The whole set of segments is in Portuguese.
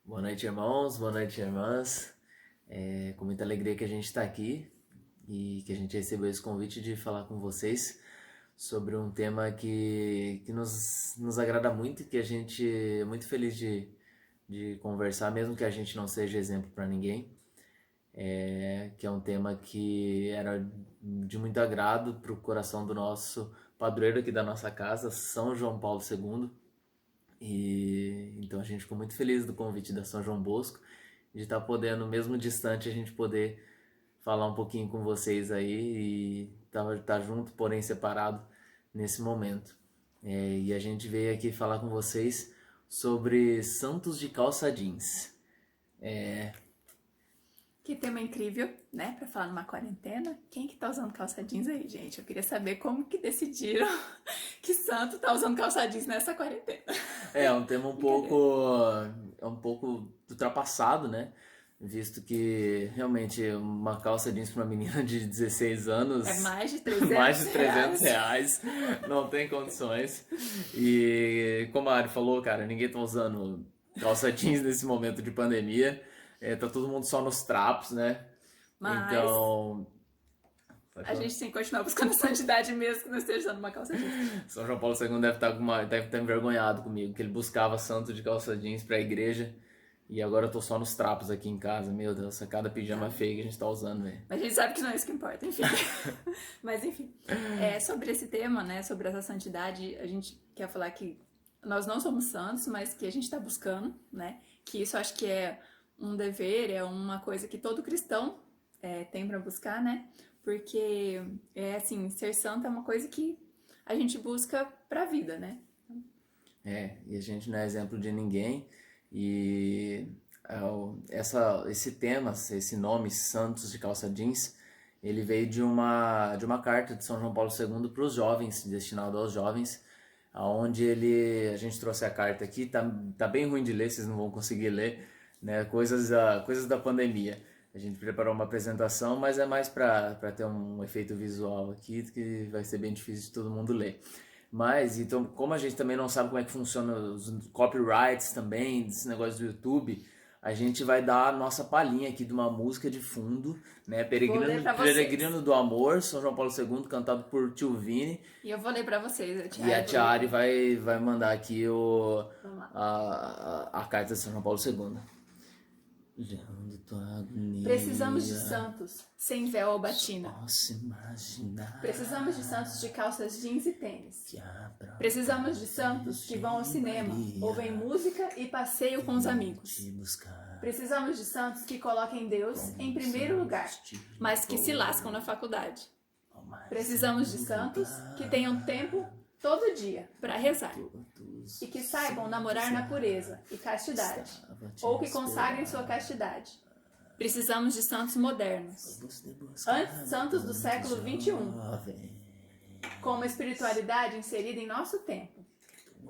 Boa noite, irmãos, boa noite, irmãs. É com muita alegria que a gente está aqui e que a gente recebeu esse convite de falar com vocês sobre um tema que nos agrada muito e que a gente é muito feliz de conversar, mesmo que a gente não seja exemplo para ninguém. Que é um tema que era de muito agrado para o coração do nosso padroeiro aqui da nossa casa, São João Paulo II. E então a gente ficou muito feliz do convite da São João Bosco, de estar podendo, mesmo distante, a gente poder falar um pouquinho com vocês aí e tá junto, porém separado nesse momento. E a gente veio aqui falar com vocês sobre santos de calça jeans. Que tema incrível, né? Pra falar numa quarentena. Quem que tá usando calça jeans aí, gente? Eu queria saber como que decidiram que santo tá usando calça jeans nessa quarentena. É um tema um pouco ultrapassado, né? Visto que realmente uma calça jeans para uma menina de 16 anos É mais de 300 mais de 300 reais. reais, não tem condições. E como a Ari falou, cara, ninguém tá usando calça jeans nesse momento de pandemia. Tá todo mundo só nos trapos, né? Mas Então, a gente tem que continuar buscando santidade mesmo que não esteja usando uma calça jeans. São João Paulo II deve estar envergonhado comigo, que ele buscava santo de calça jeans pra igreja e agora eu tô só nos trapos aqui em casa. Meu Deus, cada pijama feio que a gente tá usando, velho. Mas a gente sabe que não é isso que importa, enfim. Mas enfim, sobre esse tema, né, sobre essa santidade, a gente quer falar que nós não somos santos, mas que a gente está buscando, né? Que isso acho que é um dever, é uma coisa que todo cristão tem para buscar, né? Porque assim, ser santo é uma coisa que a gente busca pra vida, né? E a gente não é exemplo de ninguém e esse tema, esse nome, Santos de Calça Jeans, ele veio de uma carta de São João Paulo II para os jovens, destinado aos jovens, onde a gente trouxe a carta aqui, tá bem ruim de ler, vocês não vão conseguir ler, né? Coisas da pandemia. A gente preparou uma apresentação, mas é mais para ter um efeito visual aqui, que vai ser bem difícil de todo mundo ler. Mas, então, como a gente também não sabe como é que funciona os copyrights também, desse negócio do YouTube, a gente vai dar a nossa palhinha aqui de uma música de fundo, né? Vou ler pra vocês. Peregrino do Amor, São João Paulo II, cantado por Tio Vini. E eu vou ler pra vocês, E a Tia Ari vou ler. vai mandar aqui Vamos lá. a carta de São João Paulo II. Olhando tua agonia, Precisamos de santos sem véu ou batina. posso imaginar Precisamos de santos de calças jeans e tênis. que a própria Precisamos de santos que vão ao cinema, ouvem música e passeiam com os amigos. te buscar. Precisamos de santos que coloquem Deus em primeiro lugar, mas que se lascam na faculdade. Precisamos de santos que tenham tempo todo dia para rezar e que saibam namorar na pureza e castidade, ou que consagrem sua castidade. Precisamos de santos modernos, santos do século XXI, com uma espiritualidade inserida em nosso tempo.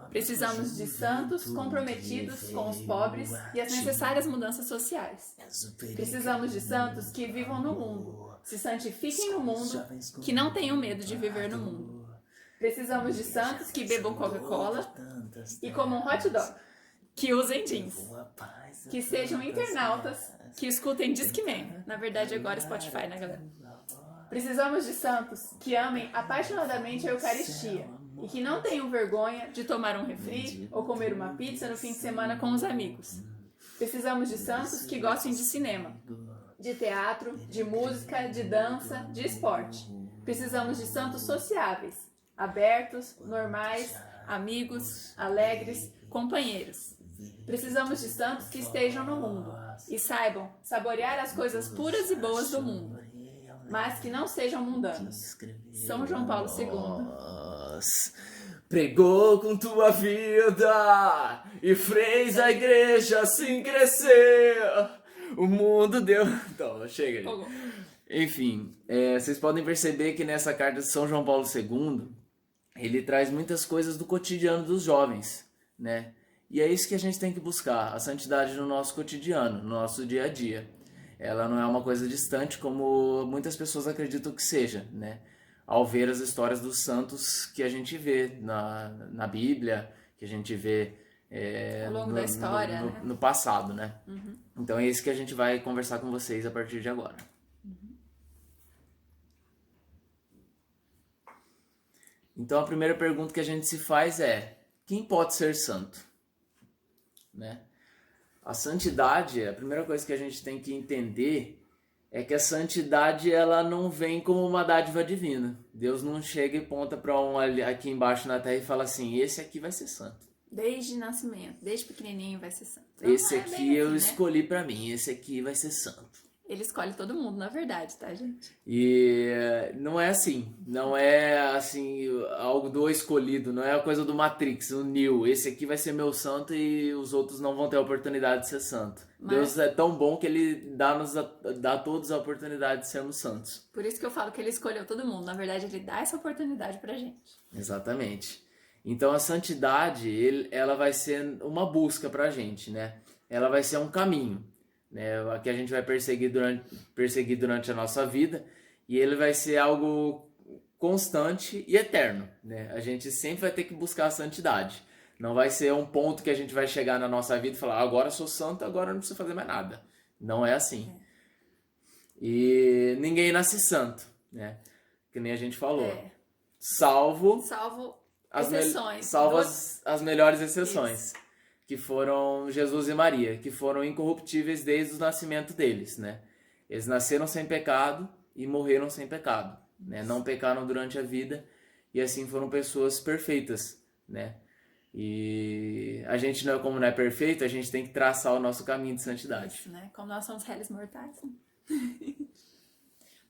Precisamos de santos comprometidos com os pobres e as necessárias mudanças sociais. Precisamos de santos que vivam no mundo, se santifiquem no mundo, que não tenham medo de viver no mundo. Precisamos de santos que bebam Coca-Cola e comam hot dog, que usem jeans, que sejam internautas, que escutem Discman. Na verdade, agora Spotify, né, galera? Precisamos de santos que amem apaixonadamente a Eucaristia e que não tenham vergonha de tomar um refri ou comer uma pizza no fim de semana com os amigos. Precisamos de santos que gostem de cinema, de teatro, de música, de dança, de esporte. Precisamos de santos sociáveis, abertos, normais, amigos, alegres, companheiros. Precisamos de santos que estejam no mundo e saibam saborear as coisas puras e boas do mundo, mas que não sejam mundanos. São João Paulo II. Pregou com tua vida e fez a igreja assim crescer. O mundo deu. Então, chega. Enfim, vocês podem perceber que nessa carta de São João Paulo II, ele traz muitas coisas do cotidiano dos jovens, né? E é isso que a gente tem que buscar, a santidade no nosso cotidiano, no nosso dia a dia. Ela não é uma coisa distante como muitas pessoas acreditam que seja, né? Ao ver as histórias dos santos que a gente vê na Bíblia, que a gente vê ao longo da história, né? No passado, né? Então é isso que a gente vai conversar com vocês a partir de agora. Então a primeira pergunta que a gente se faz é: quem pode ser santo? Né? A santidade, a primeira coisa que a gente tem que entender é que a santidade ela não vem como uma dádiva divina. Deus não chega e ponta para um ali, aqui embaixo na terra e fala assim: esse aqui vai ser santo. Desde nascimento, desde pequenininho vai ser santo. Então, esse aqui eu escolhi para mim, esse aqui vai ser santo. Ele escolhe todo mundo, na verdade, tá, gente? E não é assim, não é assim algo do escolhido, não é a coisa do Matrix, o Neo, esse aqui vai ser meu santo e os outros não vão ter a oportunidade de ser santo. Mas Deus é tão bom que ele dá a todos a oportunidade de sermos santos. Por isso que eu falo que ele escolheu todo mundo, na verdade ele dá essa oportunidade pra gente. Exatamente. Então a santidade, ela vai ser uma busca pra gente, né? Ela vai ser um caminho, né, que a gente vai perseguir durante a nossa vida, e ele vai ser algo constante e eterno, né? A gente sempre vai ter que buscar a santidade. Não vai ser um ponto que a gente vai chegar na nossa vida e falar: agora eu sou santo, agora eu não preciso fazer mais nada. Não é assim. E ninguém nasce santo, né? Que nem a gente falou. Salvo exceções. Salvo as melhores exceções. Isso. Que foram Jesus e Maria, que foram incorruptíveis desde o nascimento deles, né? Eles nasceram sem pecado e morreram sem pecado, né? Não pecaram durante a vida e assim foram pessoas perfeitas, né? E a gente não é perfeito, a gente tem que traçar o nosso caminho de santidade. Isso, né? Como nós somos réis mortais. Né?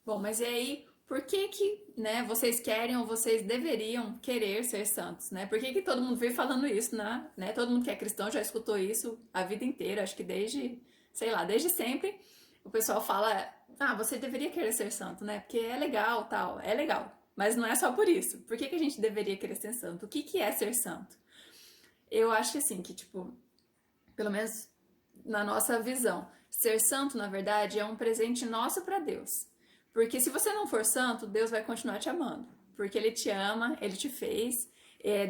Bom, mas e aí, por que né, vocês querem ou vocês deveriam querer ser santos, né? Por que todo mundo veio falando isso, né? Todo mundo que é cristão já escutou isso a vida inteira, acho que desde sempre o pessoal fala: você deveria querer ser santo, né? Porque é legal, tal, é legal. Mas não é só por isso. Por que a gente deveria querer ser santo? O que é ser santo? Eu acho que assim, que tipo, pelo menos na nossa visão, ser santo, na verdade, é um presente nosso para Deus. Porque se você não for santo, Deus vai continuar te amando. Porque Ele te ama, Ele te fez.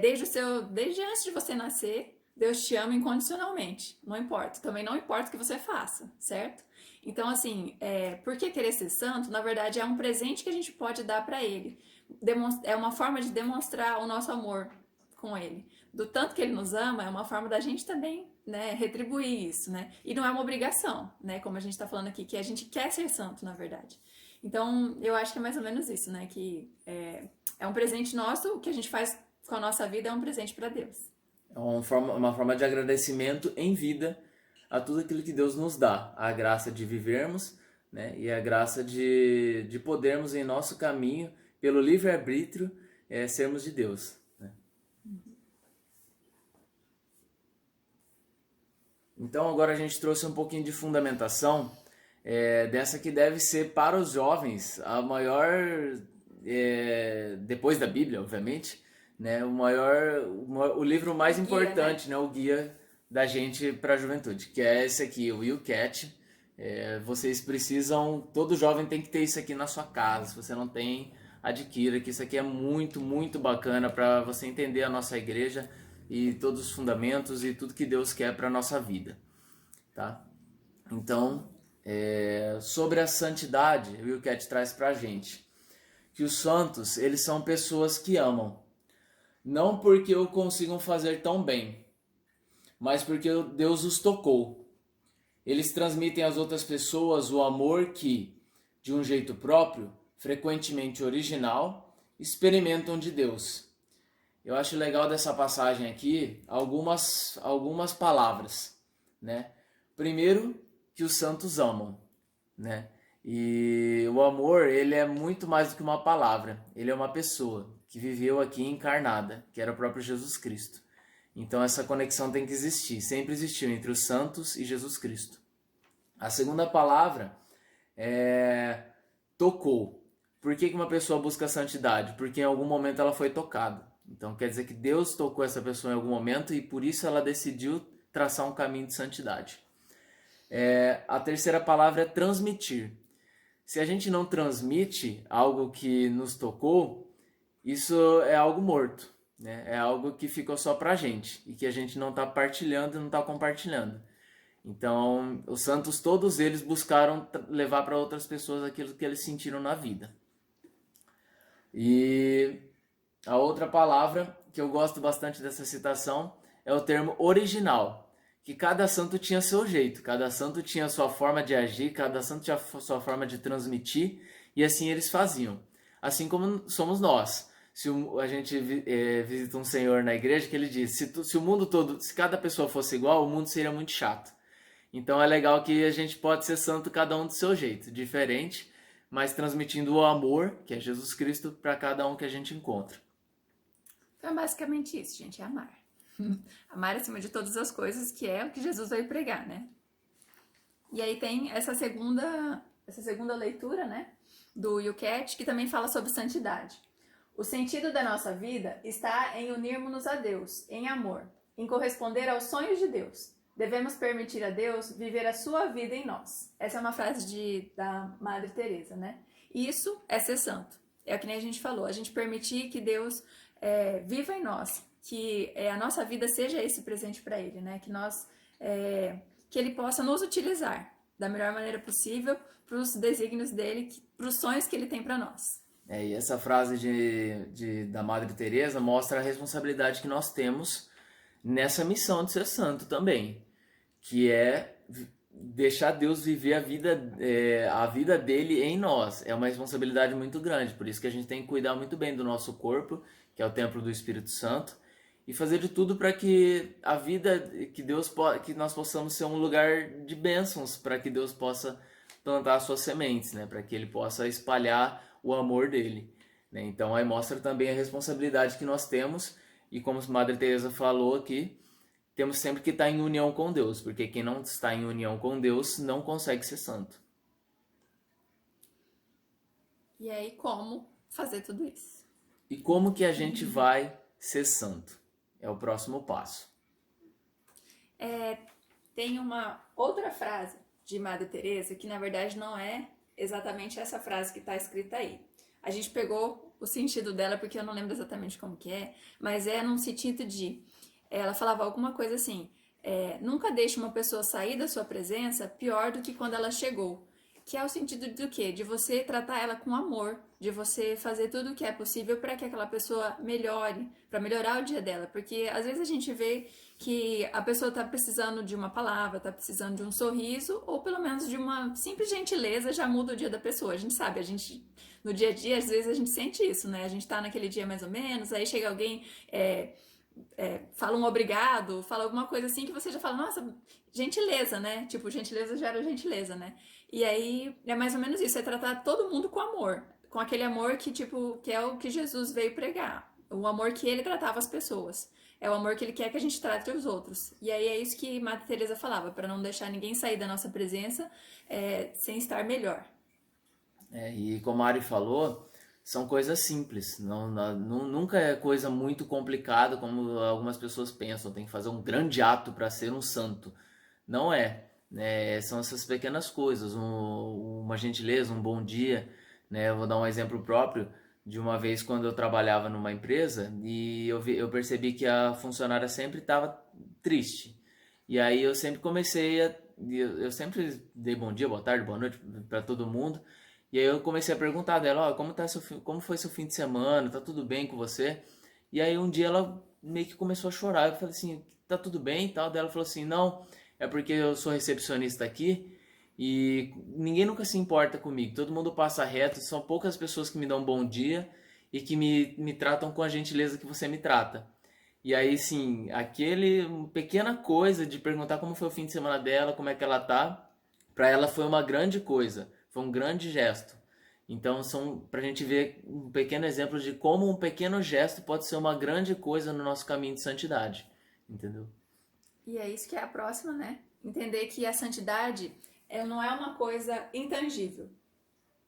Desde antes de você nascer, Deus te ama incondicionalmente. Não importa. Também não importa o que você faça, certo? Então, assim, por que querer ser santo? Na verdade, é um presente que a gente pode dar para Ele. É uma forma de demonstrar o nosso amor com Ele. Do tanto que Ele nos ama, é uma forma da gente também, né, retribuir isso, né? E não é uma obrigação, né? Como a gente está falando aqui, que a gente quer ser santo, na verdade. Então, eu acho que é mais ou menos isso, né? Que é um presente nosso, o que a gente faz com a nossa vida é um presente para Deus. É uma forma de agradecimento em vida a tudo aquilo que Deus nos dá. A graça de vivermos, né? E a graça de podermos, em nosso caminho, pelo livre-arbítrio, sermos de Deus. Né? Então, agora a gente trouxe um pouquinho de fundamentação dessa que deve ser para os jovens a maior, depois da Bíblia, obviamente, né, o livro mais importante, né, o guia da gente para a juventude, que é esse aqui, o Will Cat. Vocês precisam, todo jovem tem que ter isso aqui na sua casa. Se você não tem, adquira, que isso aqui é muito, muito bacana para você entender a nossa igreja e todos os fundamentos e tudo que Deus quer para a nossa vida, tá? Então, sobre a santidade, o Will Cat traz pra gente que os santos, eles são pessoas que amam, não porque o consigam fazer tão bem, mas porque Deus os tocou. Eles transmitem às outras pessoas o amor que, de um jeito próprio, frequentemente original, experimentam de Deus. Eu acho legal dessa passagem aqui algumas palavras, né? Primeiro, que os santos amam, né? E o amor, ele é muito mais do que uma palavra. Ele é uma pessoa que viveu aqui encarnada, que era o próprio Jesus Cristo. Então essa conexão tem que existir, sempre existiu entre os santos e Jesus Cristo. A segunda palavra é tocou. Por que uma pessoa busca a santidade? Porque em algum momento ela foi tocada. Então quer dizer que Deus tocou essa pessoa em algum momento e por isso ela decidiu traçar um caminho de santidade. A terceira palavra é transmitir. Se a gente não transmite algo que nos tocou, isso é algo morto. né? É algo que ficou só pra gente e que a gente não está partilhando e não está compartilhando. Então, os santos, todos eles buscaram levar para outras pessoas aquilo que eles sentiram na vida. E a outra palavra que eu gosto bastante dessa citação é o termo original, que cada santo tinha seu jeito, cada santo tinha sua forma de agir, cada santo tinha sua forma de transmitir, e assim eles faziam. Assim como somos nós. Se a gente visita um senhor na igreja, que ele diz, se o mundo todo, se cada pessoa fosse igual, o mundo seria muito chato. Então é legal que a gente pode ser santo cada um do seu jeito, diferente, mas transmitindo o amor, que é Jesus Cristo, para cada um que a gente encontra. Então é basicamente isso, gente, é amar. Amar acima de todas as coisas, que é o que Jesus veio pregar, né? E aí tem essa segunda leitura, né, do Yucat, que também fala sobre santidade. O sentido da nossa vida está em unirmos-nos a Deus, em amor, em corresponder aos sonhos de Deus. Devemos permitir a Deus viver a sua vida em nós. Essa é uma frase da Madre Teresa, né? Isso é ser santo. É o que nem a gente falou, a gente permitir que Deus viva em nós, que a nossa vida seja esse presente para Ele, né? Que Ele possa nos utilizar da melhor maneira possível para os desígnios dele, para os sonhos que Ele tem para nós. E essa frase da Madre Teresa mostra a responsabilidade que nós temos nessa missão de ser santo também, que é deixar Deus viver a vida dele em nós. É uma responsabilidade muito grande, por isso que a gente tem que cuidar muito bem do nosso corpo, que é o templo do Espírito Santo, e fazer de tudo para que a vida que nós possamos ser um lugar de bênçãos, para que Deus possa plantar as suas sementes, né? Para que ele possa espalhar o amor dele, né? Então aí mostra também a responsabilidade que nós temos, e como a Madre Teresa falou aqui, temos sempre que estar em união com Deus, porque quem não está em união com Deus não consegue ser santo. E aí, como fazer tudo isso? E como que a gente vai ser santo? É o próximo passo. Tem uma outra frase de Madre Teresa que, na verdade, não é exatamente essa frase que está escrita aí. A gente pegou o sentido dela porque eu não lembro exatamente como que é, mas é num sentido de... Ela falava alguma coisa assim, nunca deixe uma pessoa sair da sua presença pior do que quando ela chegou. Que é o sentido do quê? De você tratar ela com amor, de você fazer tudo o que é possível para que aquela pessoa melhore, para melhorar o dia dela. Porque às vezes a gente vê que a pessoa está precisando de uma palavra, está precisando de um sorriso, ou pelo menos de uma simples gentileza já muda o dia da pessoa. A gente sabe, no dia a dia, às vezes a gente sente isso, né? A gente tá naquele dia mais ou menos, aí chega alguém... fala um obrigado, fala alguma coisa assim que você já fala, nossa, gentileza, né? Tipo, gentileza gera gentileza, né? E aí é mais ou menos isso, é tratar todo mundo com amor, com aquele amor que é o que Jesus veio pregar, o amor que ele tratava as pessoas, é o amor que ele quer que a gente trate os outros. E aí é isso que Madre Teresa falava, para não deixar ninguém sair da nossa presença sem estar melhor. E como a Ari falou, são coisas simples, nunca é coisa muito complicada como algumas pessoas pensam, tem que fazer um grande ato para ser um santo. Não é, né? São essas pequenas coisas, uma gentileza, um bom dia, né? Eu vou dar um exemplo próprio de uma vez quando eu trabalhava numa empresa e eu percebi que a funcionária sempre estava triste. E aí eu sempre eu sempre dei bom dia, boa tarde, boa noite para todo mundo. E aí eu comecei a perguntar dela, como foi seu fim de semana, tá tudo bem com você? E aí um dia ela meio que começou a chorar, eu falei assim, tá tudo bem e tal? Daí ela falou assim, não, é porque eu sou recepcionista aqui e ninguém nunca se importa comigo, todo mundo passa reto, são poucas pessoas que me dão bom dia e que me tratam com a gentileza que você me trata. E aí sim, uma pequena coisa de perguntar como foi o fim de semana dela, como é que ela tá, pra ela foi uma grande coisa. Foi um grande gesto. Então, para a gente ver um pequeno exemplo de como um pequeno gesto pode ser uma grande coisa no nosso caminho de santidade. Entendeu? E é isso que é a próxima, né? Entender que a santidade não é uma coisa intangível.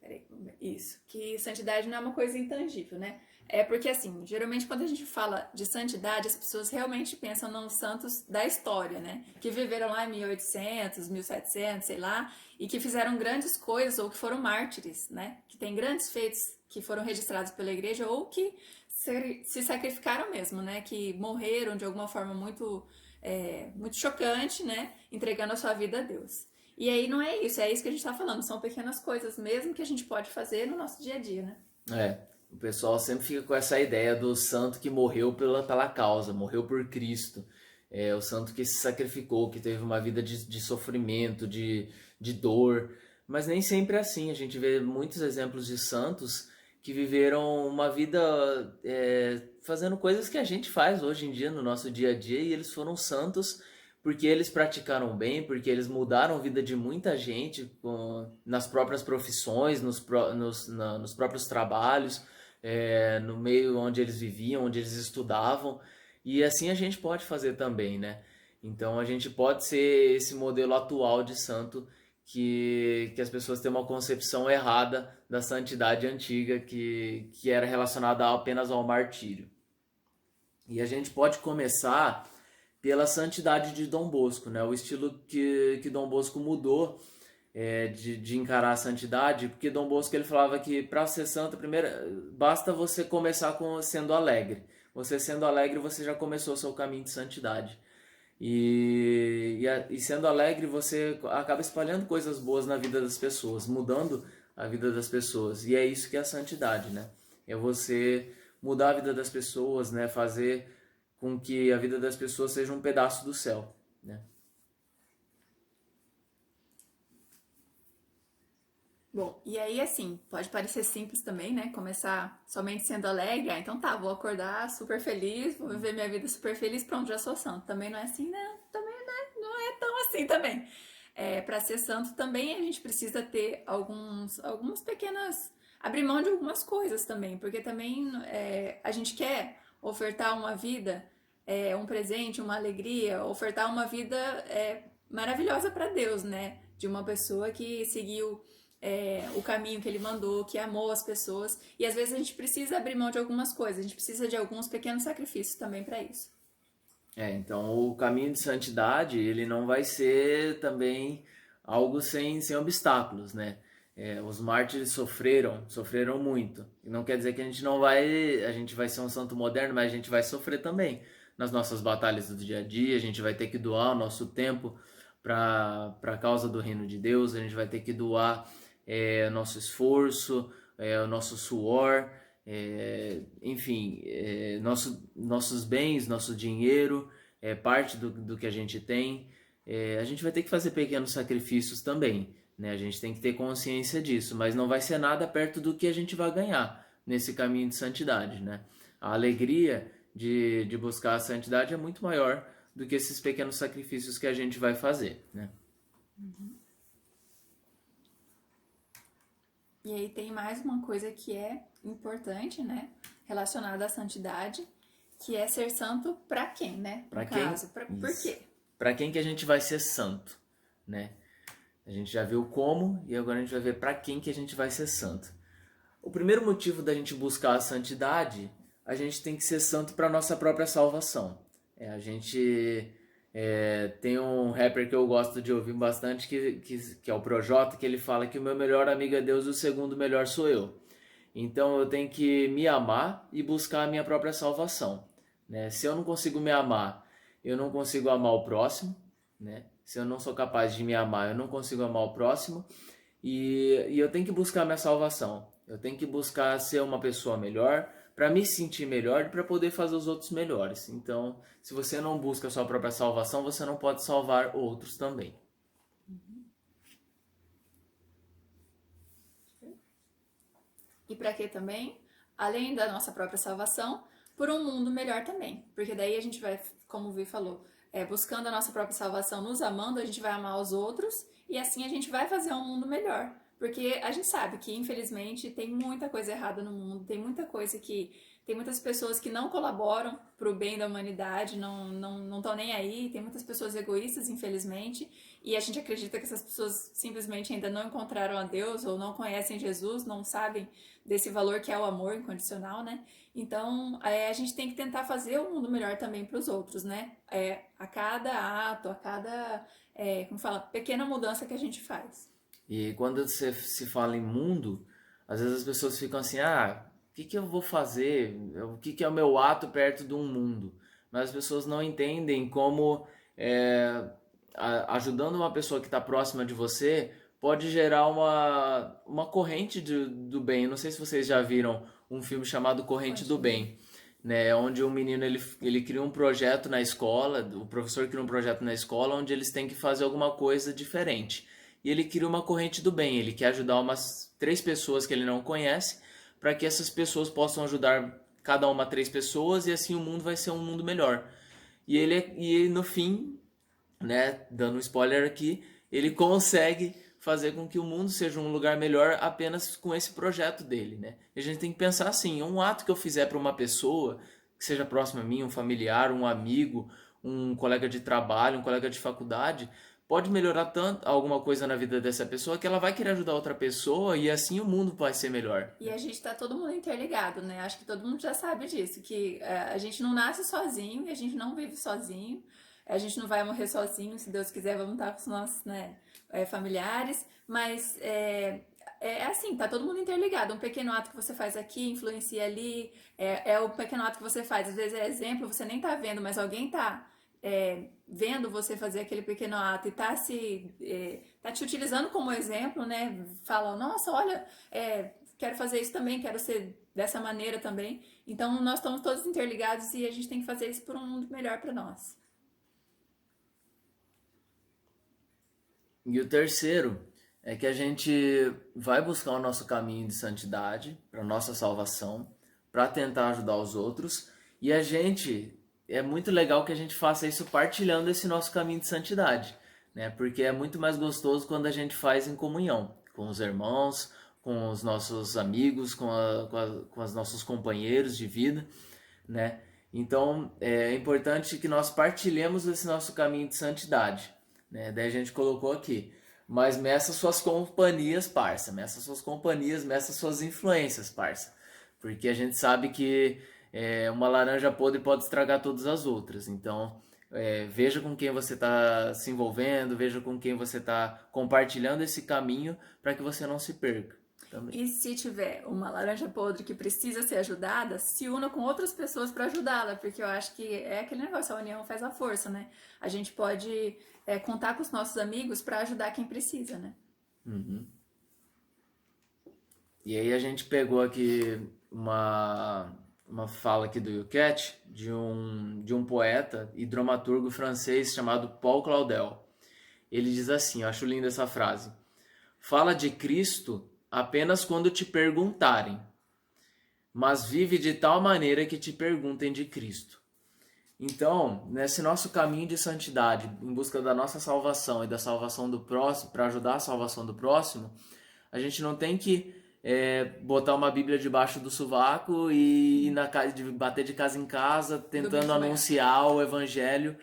Peraí, isso. Que santidade não é uma coisa intangível, né? É porque, assim, geralmente quando a gente fala de santidade, as pessoas realmente pensam nos santos da história, né? Que viveram lá em 1800, 1700, sei lá, e que fizeram grandes coisas ou que foram mártires, né? Que tem grandes feitos que foram registrados pela igreja ou que se sacrificaram mesmo, né? Que morreram de alguma forma muito, muito chocante, né? Entregando a sua vida a Deus. E aí não é isso que a gente tá falando, são pequenas coisas mesmo que a gente pode fazer no nosso dia a dia, né? O pessoal sempre fica com essa ideia do santo que morreu pela causa, morreu por Cristo. O santo que se sacrificou, que teve uma vida de sofrimento, de dor. Mas nem sempre é assim. A gente vê muitos exemplos de santos que viveram uma vida fazendo coisas que a gente faz hoje em dia no nosso dia a dia, e eles foram santos porque eles praticaram bem, porque eles mudaram a vida de muita gente nas próprias profissões, nos próprios trabalhos, no meio onde eles viviam, onde eles estudavam. E assim a gente pode fazer também, né? Então a gente pode ser esse modelo atual de santo que as pessoas têm uma concepção errada da santidade antiga que era relacionada apenas ao martírio. E a gente pode começar pela santidade de Dom Bosco, né? O estilo que Dom Bosco mudou de encarar a santidade, porque Dom Bosco ele falava que para ser santo, primeiro, basta você começar sendo alegre. Você sendo alegre, você já começou o seu caminho de santidade. E sendo alegre, você acaba espalhando coisas boas na vida das pessoas, mudando a vida das pessoas. E é isso que é a santidade, né? É você mudar a vida das pessoas, né? Fazer com que a vida das pessoas seja um pedaço do céu, né? Bom, e aí assim, pode parecer simples também, né? Começar somente sendo alegre, então tá, vou acordar super feliz, vou viver minha vida super feliz, pronto, já sou santo. Também não é assim, né? Também não é tão assim também. Para ser santo também a gente precisa ter algumas pequenas... abrir mão de algumas coisas também, porque também a gente quer ofertar uma vida, um presente, uma alegria, ofertar uma vida maravilhosa para Deus, né? De uma pessoa que seguiu o caminho que ele mandou, que amou as pessoas. E às vezes a gente precisa abrir mão de algumas coisas, a gente precisa de alguns pequenos sacrifícios também para isso. Então o caminho de santidade, ele não vai ser também algo sem obstáculos, né? Os mártires sofreram muito. Não quer dizer que a gente vai ser um santo moderno, mas a gente vai sofrer também nas nossas batalhas do dia a dia. A gente vai ter que doar o nosso tempo para a causa do reino de Deus. A gente vai ter que doar nosso esforço, o nosso suor, enfim, nossos bens, nosso dinheiro, parte do que a gente tem. A gente vai ter que fazer pequenos sacrifícios também, né? A gente tem que ter consciência disso, mas não vai ser nada perto do que a gente vai ganhar nesse caminho de santidade, né? A alegria de buscar a santidade é muito maior do que esses pequenos sacrifícios que a gente vai fazer, né? Uhum. E aí tem mais uma coisa que é importante, né? Relacionada à santidade, que é ser santo para quem, né? Para quem? Por quê? Para quem que a gente vai ser santo, né? A gente já viu como e agora a gente vai ver para quem que a gente vai ser santo. O primeiro motivo da gente buscar a santidade, a gente tem que ser santo para nossa própria salvação. A gente tem um rapper que eu gosto de ouvir bastante, que é o Projota, que ele fala que o meu melhor amigo é Deus e o segundo melhor sou eu. Então eu tenho que me amar e buscar a minha própria salvação, né? Se eu não consigo me amar, eu não consigo amar o próximo, né? Se eu não sou capaz de me amar, eu não consigo amar o próximo. E eu tenho que buscar a minha salvação. Eu tenho que buscar ser uma pessoa melhor, para me sentir melhor e para poder fazer os outros melhores. Então, se você não busca a sua própria salvação, você não pode salvar outros também. E para quê também? Além da nossa própria salvação, por um mundo melhor também. Porque daí a gente vai, como o Vi falou, buscando a nossa própria salvação, nos amando, a gente vai amar os outros e assim a gente vai fazer um mundo melhor. Porque a gente sabe que, infelizmente, tem muita coisa errada no mundo, tem muitas pessoas que não colaboram para o bem da humanidade, não estão nem aí, tem muitas pessoas egoístas, infelizmente, e a gente acredita que essas pessoas simplesmente ainda não encontraram a Deus ou não conhecem Jesus, não sabem desse valor que é o amor incondicional, né? Então, a gente tem que tentar fazer o mundo melhor também para os outros, né? A cada ato, a cada, como fala, pequena mudança que a gente faz. E quando se fala em mundo, às vezes as pessoas ficam assim, que eu vou fazer? O que é o meu ato perto de um mundo? Mas as pessoas não entendem como ajudando uma pessoa que está próxima de você pode gerar uma corrente do bem. Não sei se vocês já viram um filme chamado Corrente do Bem, né? Onde um menino ele cria um projeto na escola, o professor cria um projeto na escola onde eles têm que fazer alguma coisa diferente. E ele cria uma corrente do bem, ele quer ajudar umas 3 pessoas que ele não conhece, para que essas pessoas possam ajudar cada uma 3 pessoas e assim o mundo vai ser um mundo melhor. E no fim, né, dando um spoiler aqui, ele consegue fazer com que o mundo seja um lugar melhor apenas com esse projeto dele, né? E a gente tem que pensar assim, um ato que eu fizer para uma pessoa que seja próxima a mim, um familiar, um amigo, um colega de trabalho, um colega de faculdade, pode melhorar tanto alguma coisa na vida dessa pessoa que ela vai querer ajudar outra pessoa e assim o mundo vai ser melhor. E a gente tá todo mundo interligado, né? Acho que todo mundo já sabe disso, que a gente não nasce sozinho e a gente não vive sozinho. A gente não vai morrer sozinho, se Deus quiser, vamos estar com os nossos, né, familiares, mas assim, tá todo mundo interligado. Um pequeno ato que você faz aqui influencia ali, é o pequeno ato que você faz. Às vezes é exemplo, você nem tá vendo, mas alguém tá vendo você fazer aquele pequeno ato e tá te utilizando como exemplo, né? Fala, nossa, olha, quero fazer isso também, quero ser dessa maneira também. Então, nós estamos todos interligados e a gente tem que fazer isso por um mundo melhor para nós. E o terceiro é que a gente vai buscar o nosso caminho de santidade para nossa salvação, para tentar ajudar os outros, e é muito legal que a gente faça isso partilhando esse nosso caminho de santidade, né? Porque é muito mais gostoso quando a gente faz em comunhão, com os irmãos, com os nossos amigos, com os nossos companheiros de vida, né? Então é importante que nós partilhemos esse nosso caminho de santidade, né? Daí a gente colocou aqui, mas meça suas companhias, parça, meça suas companhias, meça suas influências, parça, porque a gente sabe que uma laranja podre pode estragar todas as outras, então veja com quem você está se envolvendo, veja com quem você está compartilhando esse caminho para que você não se perca. Também. E se tiver uma laranja podre que precisa ser ajudada, se una com outras pessoas para ajudá-la, porque eu acho que é aquele negócio, a união faz a força, né? A gente pode contar com os nossos amigos para ajudar quem precisa, né? Uhum. E aí a gente pegou aqui uma fala aqui do Yucat, de um poeta e dramaturgo francês chamado Paul Claudel. Ele diz assim, eu acho linda essa frase: fala de Cristo apenas quando te perguntarem, mas vive de tal maneira que te perguntem de Cristo. Então, nesse nosso caminho de santidade, em busca da nossa salvação e da salvação do próximo, para ajudar a salvação do próximo, a gente não tem que botar uma Bíblia debaixo do sovaco e bater de casa em casa, tentando anunciar o Evangelho.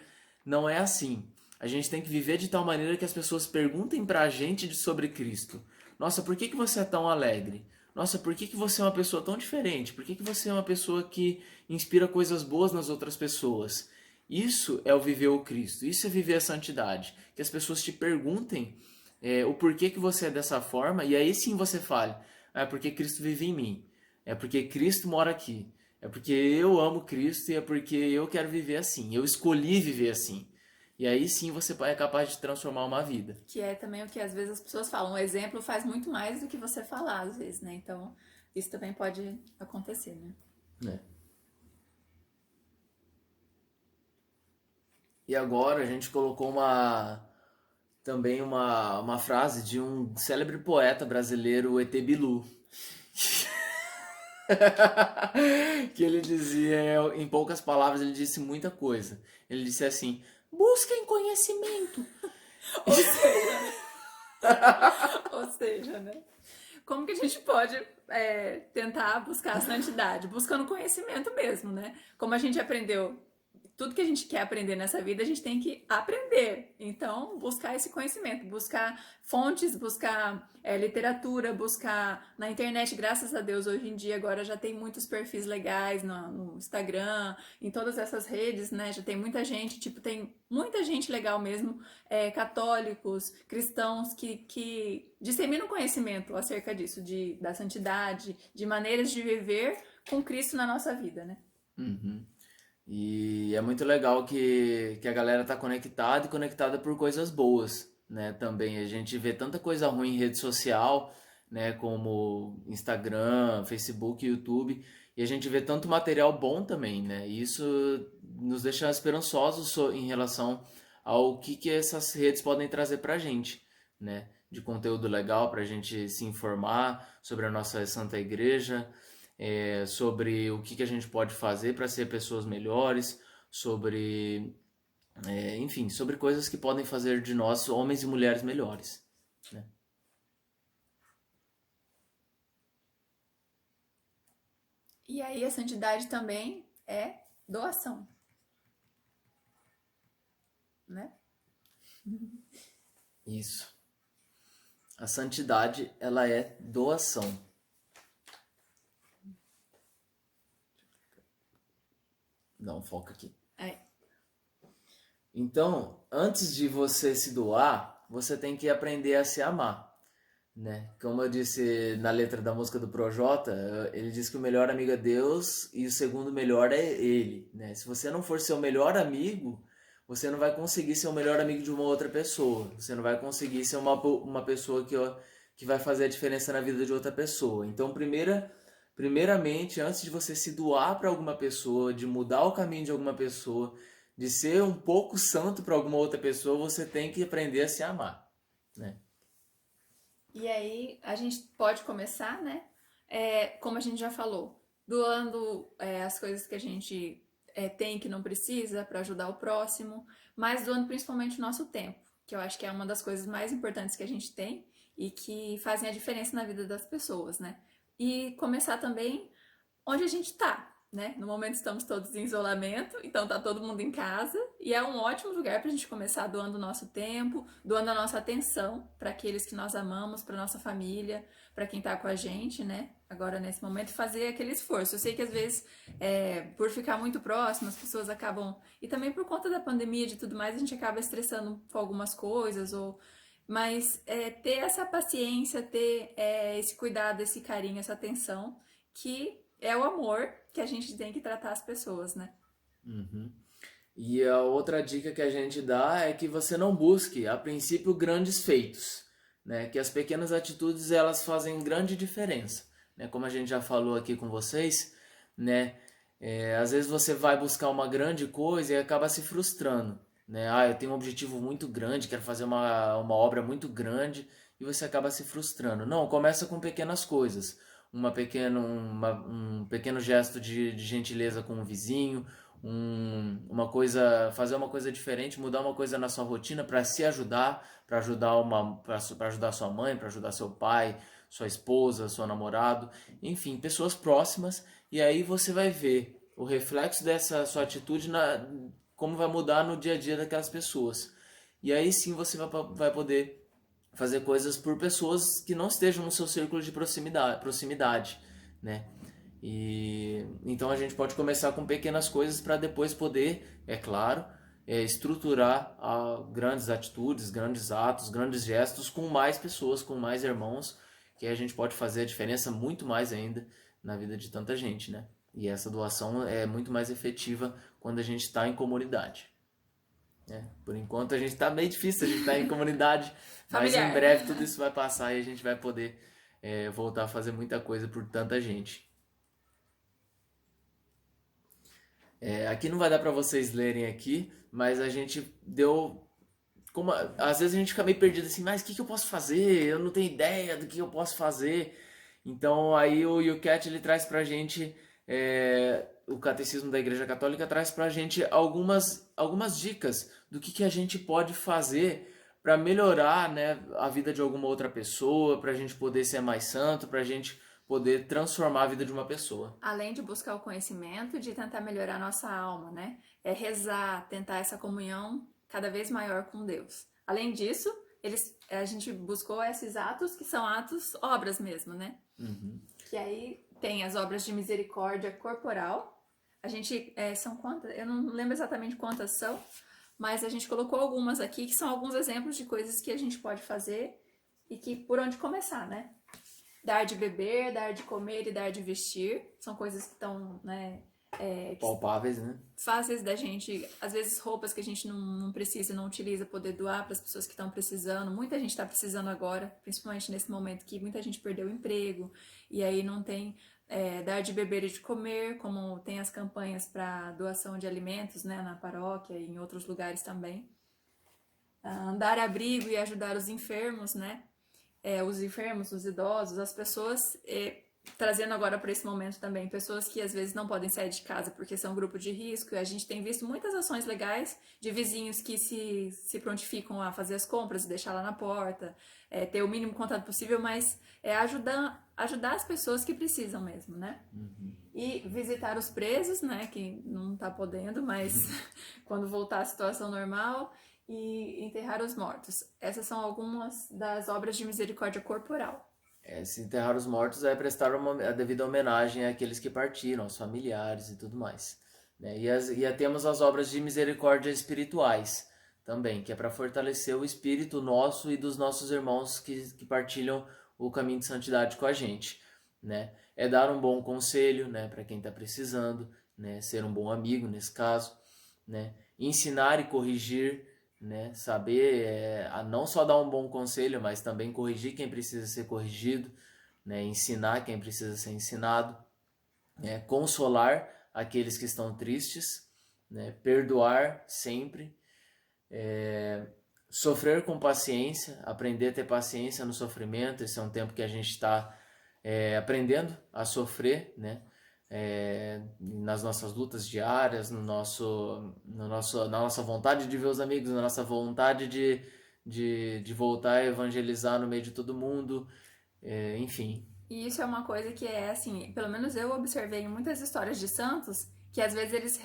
Não é assim. A gente tem que viver de tal maneira que as pessoas perguntem pra gente sobre Cristo. Nossa, por que você é tão alegre? Nossa, por que você é uma pessoa tão diferente? Por que você é uma pessoa que inspira coisas boas nas outras pessoas? Isso é o viver o Cristo, isso é viver a santidade. Que as pessoas te perguntem o porquê que você é dessa forma, e aí sim você fale, é porque Cristo vive em mim, é porque Cristo mora aqui, é porque eu amo Cristo e é porque eu quero viver assim, eu escolhi viver assim. E aí sim você é capaz de transformar uma vida. Que é também o que às vezes as pessoas falam. Um exemplo faz muito mais do que você falar, às vezes, né? Então, isso também pode acontecer, né? E agora a gente colocou também uma frase de um célebre poeta brasileiro, o E.T. Bilu. Que ele dizia, em poucas palavras, ele disse muita coisa. Ele disse assim: busquem conhecimento. Ou seja, né? Como que a gente pode tentar buscar a santidade? Buscando conhecimento mesmo, né? Como a gente aprendeu tudo que a gente quer aprender nessa vida, a gente tem que aprender. Então, buscar esse conhecimento, buscar fontes, buscar literatura, buscar na internet. Graças a Deus, hoje em dia, agora já tem muitos perfis legais no Instagram, em todas essas redes, né? Já tem muita gente, tipo, tem muita gente legal mesmo, católicos, cristãos, que disseminam conhecimento acerca disso, da santidade, de maneiras de viver com Cristo na nossa vida, né? Uhum. E é muito legal que a galera tá conectada e conectada por coisas boas, né? Também a gente vê tanta coisa ruim em rede social, né? Como Instagram, Facebook, YouTube, e a gente vê tanto material bom também, né? E isso nos deixa esperançosos em relação ao que essas redes podem trazer pra gente, né? De conteúdo legal pra gente se informar sobre a nossa Santa Igreja, sobre o que a gente pode fazer para ser pessoas melhores, sobre, enfim, sobre coisas que podem fazer de nós homens e mulheres melhores, né? E aí a santidade também é doação, né? Isso. A santidade, ela é doação. Dá um foco aqui. Então, antes de você se doar, você tem que aprender a se amar, né? Como eu disse na letra da música do Projota, ele diz que o melhor amigo é Deus e o segundo melhor é ele, né? Se você não for seu melhor amigo, você não vai conseguir ser o melhor amigo de uma outra pessoa. Você não vai conseguir ser uma pessoa que vai fazer a diferença na vida de outra pessoa. Então, primeiramente, antes de você se doar para alguma pessoa, de mudar o caminho de alguma pessoa, de ser um pouco santo para alguma outra pessoa, você tem que aprender a se amar, né? E aí a gente pode começar, né? Como a gente já falou, doando as coisas que a gente tem que não precisa para ajudar o próximo, mas doando principalmente o nosso tempo, que eu acho que é uma das coisas mais importantes que a gente tem e que fazem a diferença na vida das pessoas, né? E começar também onde a gente tá, né? No momento estamos todos em isolamento, então tá todo mundo em casa e é um ótimo lugar pra gente começar doando o nosso tempo, doando a nossa atenção para aqueles que nós amamos, para nossa família, para quem tá com a gente, né? Agora nesse momento fazer aquele esforço. Eu sei que às vezes por ficar muito próximo as pessoas acabam, e também por conta da pandemia e de tudo mais, a gente acaba estressando com algumas coisas mas ter essa paciência, ter esse cuidado, esse carinho, essa atenção, que é o amor que a gente tem que tratar as pessoas, né? Uhum. E a outra dica que a gente dá é que você não busque, a princípio, grandes feitos, né? Que as pequenas atitudes, elas fazem grande diferença, né? Como a gente já falou aqui com vocês, né? Às vezes você vai buscar uma grande coisa e acaba se frustrando, né? Ah, eu tenho um objetivo muito grande, quero fazer uma obra muito grande, e você acaba se frustrando. Não, começa com pequenas coisas. Um pequeno gesto de gentileza com o vizinho, fazer uma coisa diferente, mudar uma coisa na sua rotina para se ajudar, para ajudar sua mãe, para ajudar seu pai, sua esposa, seu namorado, enfim, pessoas próximas, e aí você vai ver o reflexo dessa sua atitude como vai mudar no dia a dia daquelas pessoas. E aí sim você vai poder fazer coisas por pessoas que não estejam no seu círculo de proximidade, né? E então a gente pode começar com pequenas coisas para depois poder, é claro, estruturar grandes atitudes, grandes atos, grandes gestos com mais pessoas, com mais irmãos, que a gente pode fazer a diferença muito mais ainda na vida de tanta gente, né? E essa doação é muito mais efetiva quando a gente está em comunidade. Por enquanto a gente está meio difícil, a gente está em comunidade, mas em breve tudo isso vai passar e a gente vai poder voltar a fazer muita coisa por tanta gente. Aqui não vai dar para vocês lerem aqui, mas a gente deu... às vezes a gente fica meio perdido assim, mas o que eu posso fazer? Eu não tenho ideia do que eu posso fazer. Então aí o YouCat ele traz pra gente... o Catecismo da Igreja Católica traz pra gente algumas dicas do que a gente pode fazer para melhorar, né, a vida de alguma outra pessoa, para a gente poder ser mais santo, para a gente poder transformar a vida de uma pessoa. Além de buscar o conhecimento, de tentar melhorar a nossa alma, né? É rezar, tentar essa comunhão cada vez maior com Deus. Além disso, a gente buscou esses atos que são atos, obras mesmo, né? Uhum. Que aí tem as obras de misericórdia corporal. A gente, são quantas? Eu não lembro exatamente quantas são, mas a gente colocou algumas aqui, que são alguns exemplos de coisas que a gente pode fazer e que por onde começar, né? Dar de beber, dar de comer e dar de vestir. São coisas que estão, né? Palpáveis, né? Fáceis da gente, às vezes roupas que a gente não precisa, não utiliza, poder doar para as pessoas que estão precisando. Muita gente está precisando agora, principalmente nesse momento que muita gente perdeu o emprego e aí não tem dar de beber e de comer, como tem as campanhas para doação de alimentos, né, na paróquia e em outros lugares também. Dar abrigo e ajudar os enfermos, né? Os enfermos, os idosos, as pessoas, trazendo agora para esse momento também, pessoas que às vezes não podem sair de casa porque são grupo de risco, e a gente tem visto muitas ações legais de vizinhos que se prontificam a fazer as compras e deixar lá na porta, ter o mínimo contato possível, mas ajudar as pessoas que precisam mesmo, né? Uhum. E visitar os presos, né, que não tá podendo, mas quando voltar à situação normal, e enterrar os mortos. Essas são algumas das obras de misericórdia corporal. Se enterrar os mortos é prestar a devida homenagem àqueles que partiram, aos familiares e tudo mais. Né? E temos as obras de misericórdia espirituais também, que é para fortalecer o espírito nosso e dos nossos irmãos que partilham o caminho de santidade com a gente. Né? É dar um bom conselho, né, para quem está precisando, né, ser um bom amigo nesse caso, né? Ensinar e corrigir, né? Saber não só dar um bom conselho, mas também corrigir quem precisa ser corrigido, né? Ensinar quem precisa ser ensinado, né? Consolar aqueles que estão tristes, né? Perdoar sempre, sofrer com paciência, aprender a ter paciência no sofrimento. Esse é um tempo que a gente está aprendendo a sofrer, né? Nas nossas lutas diárias, na nossa vontade de ver os amigos, na nossa vontade de voltar a evangelizar no meio de todo mundo, enfim. E isso é uma coisa que assim, pelo menos eu observei em muitas histórias de santos, que às vezes eles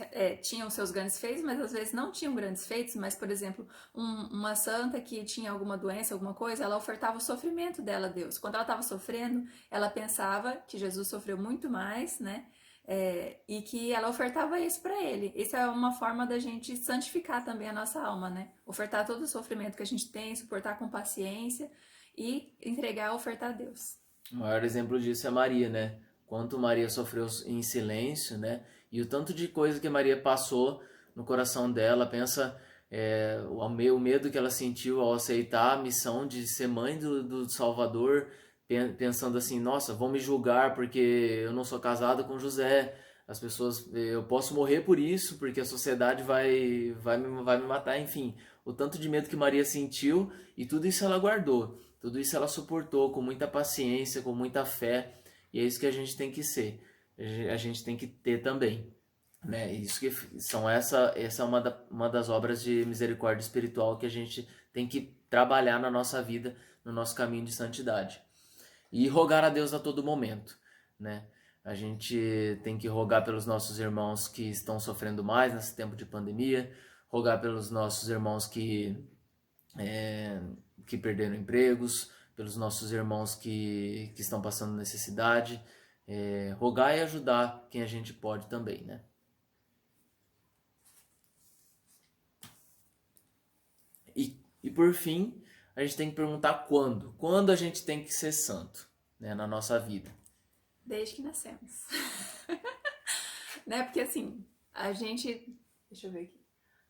tinham seus grandes feitos, mas às vezes não tinham grandes feitos. Mas, por exemplo, uma santa que tinha alguma doença, alguma coisa, ela ofertava o sofrimento dela a Deus. Quando ela estava sofrendo, ela pensava que Jesus sofreu muito mais, né? E que ela ofertava isso para ele. Isso é uma forma da gente santificar também a nossa alma, né? Ofertar todo o sofrimento que a gente tem, suportar com paciência e entregar, ofertar a Deus. O maior exemplo disso é Maria, né? Quanto Maria sofreu em silêncio, né? E o tanto de coisa que Maria passou no coração dela. Pensa o medo que ela sentiu ao aceitar a missão de ser mãe do Salvador, pensando assim, nossa, vão me julgar porque eu não sou casada com José. As pessoas, eu posso morrer por isso, porque a sociedade vai me matar, enfim. O tanto de medo que Maria sentiu, e tudo isso ela guardou. Tudo isso ela suportou com muita paciência, com muita fé. E é isso que a gente tem que ser. A gente tem que ter também. Né? Isso que essa é uma das obras de misericórdia espiritual que a gente tem que trabalhar na nossa vida, no nosso caminho de santidade. E rogar a Deus a todo momento. Né? A gente tem que rogar pelos nossos irmãos que estão sofrendo mais nesse tempo de pandemia, rogar pelos nossos irmãos que perderam empregos, pelos nossos irmãos que estão passando necessidade, rogar e ajudar quem a gente pode também, né? E por fim, a gente tem que perguntar quando. Quando a gente tem que ser santo, né, na nossa vida? Desde que nascemos. Né? Porque assim, a gente... Deixa eu ver aqui.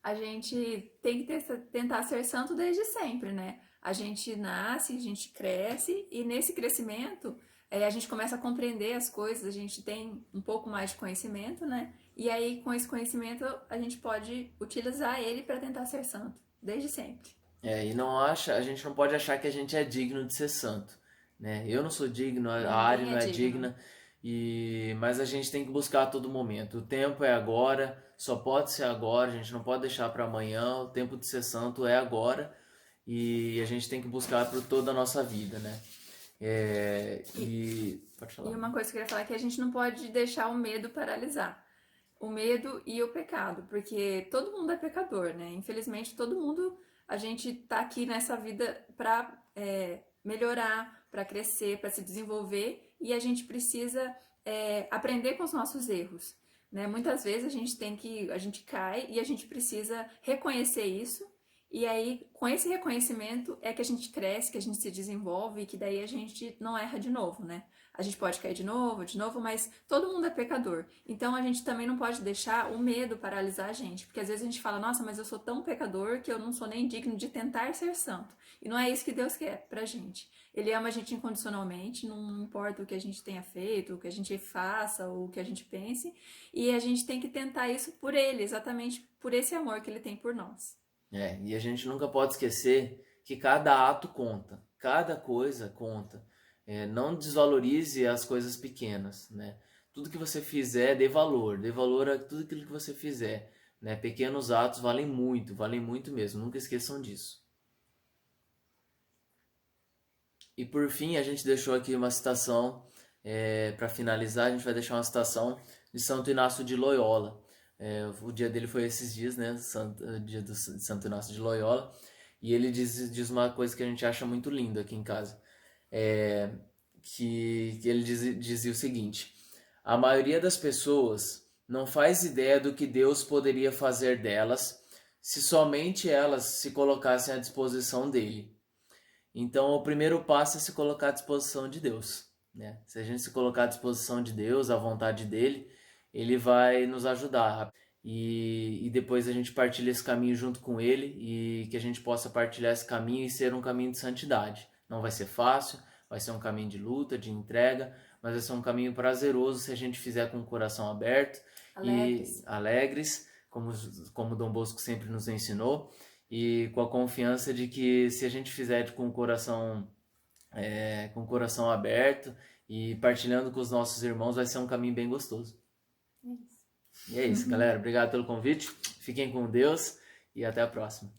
A gente tem que tentar ser santo desde sempre, né? A gente nasce, a gente cresce, e nesse crescimento a gente começa a compreender as coisas, a gente tem um pouco mais de conhecimento, né? E aí, com esse conhecimento, a gente pode utilizar ele para tentar ser santo, desde sempre. E a gente não pode achar que a gente é digno de ser santo, né? Eu não sou digno, a Ari não é digna, mas a gente tem que buscar a todo momento. O tempo é agora, só pode ser agora, a gente não pode deixar para amanhã. O tempo de ser santo é agora, e a gente tem que buscar por toda a nossa vida, né? Pode falar. E uma coisa que eu queria falar é que a gente não pode deixar o medo paralisar. O medo e o pecado, porque todo mundo é pecador, né? Infelizmente, todo mundo, a gente tá aqui nessa vida para melhorar, para crescer, para se desenvolver, e a gente precisa aprender com os nossos erros, né? Muitas vezes a gente cai e a gente precisa reconhecer isso, e aí com esse reconhecimento é que a gente cresce, que a gente se desenvolve, e que daí a gente não erra de novo, né? A gente pode cair de novo, mas todo mundo é pecador. Então a gente também não pode deixar o medo paralisar a gente, porque às vezes a gente fala, nossa, mas eu sou tão pecador que eu não sou nem digno de tentar ser santo. E não é isso que Deus quer pra gente. Ele ama a gente incondicionalmente, não importa o que a gente tenha feito, o que a gente faça, ou o que a gente pense, e a gente tem que tentar isso por Ele, exatamente por esse amor que Ele tem por nós. E a gente nunca pode esquecer que cada ato conta, cada coisa conta. Não desvalorize as coisas pequenas, né? Tudo que você fizer, dê valor a tudo aquilo que você fizer, né? Pequenos atos valem muito mesmo, nunca esqueçam disso. E por fim, a gente deixou aqui uma citação, para finalizar, a gente vai deixar uma citação de Santo Inácio de Loyola. O dia dele foi esses dias, né? Dia de Santo Inácio de Loyola. E ele diz uma coisa que a gente acha muito lindo aqui em casa. Que ele dizia o seguinte: a maioria das pessoas não faz ideia do que Deus poderia fazer delas se somente elas se colocassem à disposição dele. Então, o primeiro passo é se colocar à disposição de Deus, né? Se a gente se colocar à disposição de Deus, à vontade dele, ele vai nos ajudar. E depois a gente partilha esse caminho junto com ele, e que a gente possa partilhar esse caminho e ser um caminho de santidade. Não vai ser fácil, vai ser um caminho de luta, de entrega, mas vai ser um caminho prazeroso se a gente fizer com o coração aberto e alegres, como Dom Bosco sempre nos ensinou, e com a confiança de que se a gente fizer com o coração aberto e partilhando com os nossos irmãos, vai ser um caminho bem gostoso. E é isso, galera. Obrigado pelo convite. Fiquem com Deus e até a próxima.